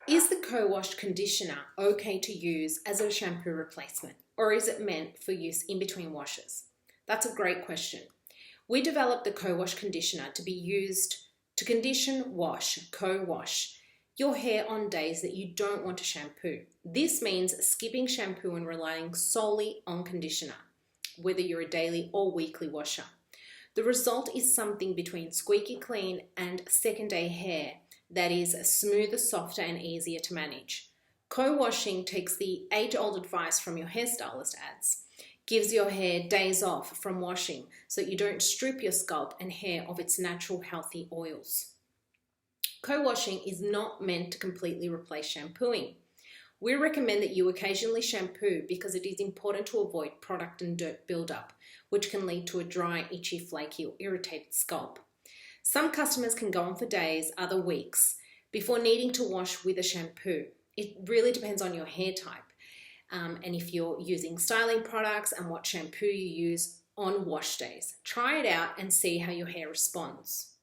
Is the CoWash Conditioner okay to use as a shampoo replacement, or is it meant for use in between washes? That's a great question. We developed the CoWash Conditioner to be used to condition, wash, co-wash your hair on days that you don't want to shampoo. This means skipping shampoo and relying solely on conditioner, whether you're a daily or weekly washer. The result is something between squeaky clean and second day hair that is smoother, softer, and easier to manage. Co-washing takes the age-old advice from your hairstylist ads, gives your hair days off from washing so you don't strip your scalp and hair of its natural healthy oils. Co-washing is not meant to completely replace shampooing. We recommend that you occasionally shampoo because it is important to avoid product and dirt buildup, which can lead to a dry, itchy, flaky, or irritated scalp. Some customers can go on for days, other weeks, before needing to wash with a shampoo. It really depends on your hair type and if you're using styling products and what shampoo you use on wash days. Try it out and see how your hair responds.